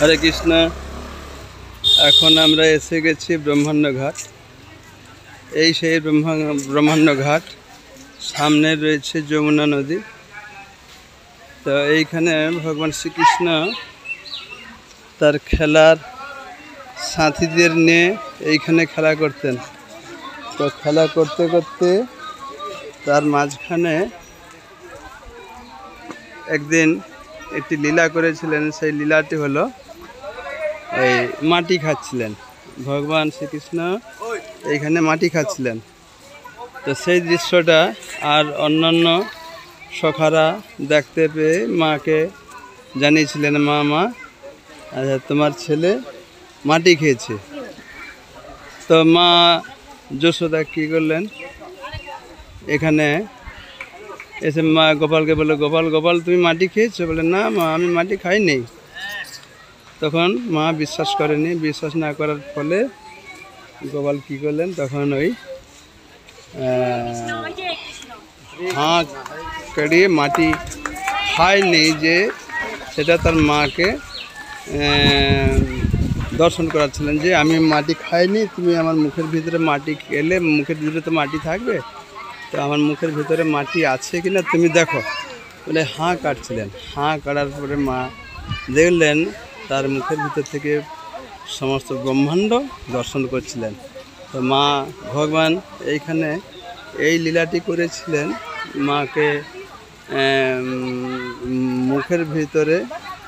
হরে কৃষ্ণ। এখন আমরা এসে গেছি ব্রহ্মাণ্ড ঘাট। এই সেই ব্রহ্মাণ্ড ঘাট, সামনে রয়েছে যমুনা নদী। তো এইখানে ভগবান শ্রীকৃষ্ণ তার খেলার সাথীদের নিয়ে এইখানে খেলা করতেন। তো খেলা করতে করতে তার মাঝখানে একদিন একটি লীলা করেছিলেন। সেই লীলাটি হলো এই মাটি খাচ্ছিলেন। ভগবান শ্রীকৃষ্ণ এইখানে মাটি খাচ্ছিলেন। তো সেই দৃশ্যটা আর অন্যান্য সখারা দেখতে পেয়ে মাকে জানিয়েছিলেন, মা আচ্ছা তোমার ছেলে মাটি খেয়েছে। তো মা যশোদা কী করলেন, এখানে এসে মা গোপালকে বলে, গোপাল তুমি মাটি খেয়েছো? বলে না মা, আমি মাটি খাইনি। তখন মা বিশ্বাস করেনি। বিশ্বাস না করার ফলে গোপাল কী করলেন, তখন ওই হাঁক কাড়িয়ে মাটি খায়নি, যে সেটা তার মাকে দর্শন করাচ্ছিলেন যে আমি মাটি খাইনি, তুমি আমার মুখের ভিতরে মাটি খেলে মুখের ভিতরে তো মাটি থাকবে, তো আমার মুখের ভিতরে মাটি আছে কিনা তুমি দেখো বলে হাঁ কাটছিলেন। হাঁ কাটার পরে মা দেখলেন তার মুখের ভিতর থেকে সমস্ত ব্রহ্মাণ্ড দর্শন করছিলেন। তো মা ভগবান এইখানে এই লীলাটি করেছিলেন, মাকে মুখের ভিতরে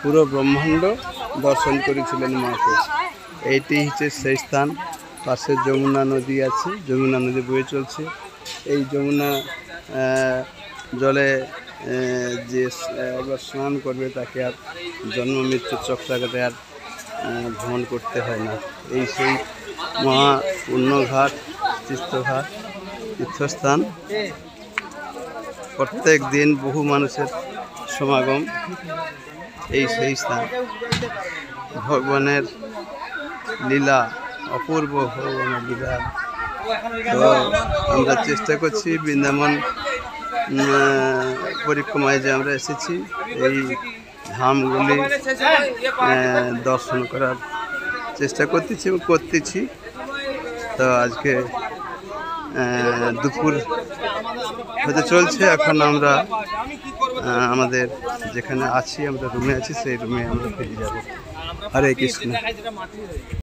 পুরো ব্রহ্মাণ্ড দর্শন করেছিলেন মাকে। এইটি হচ্ছে সেই স্থান। পাশে যমুনা নদী আছে, যমুনা নদী বয়ে চলছে। এই যমুনা জলে যে একবার স্নান করবে তাকে আর জন্ম মৃত্যুর চক্রাঘাতে আর ভ্রমণ করতে হয় না। এই সেই মহা পুণ্যঘাট, তীর্থঘাট, তীর্থস্থান। প্রত্যেক দিন বহু মানুষের সমাগম। এই সেই স্থান। ভগবানের লীলা অপূর্ব, ভগবানের লীলা। তো আমরা চেষ্টা করছি বৃন্দাবন পরিক্রমায় যে আমরা এসেছি, এই ধামগুলি দর্শন করার চেষ্টা করতেছি। তো আজকে দুপুর হতে চলছে। এখন আমরা আমাদের যেখানে আছি, আমরা রুমে আছি, সেই রুমে আমরা ফিরে যাব। হরে কৃষ্ণ।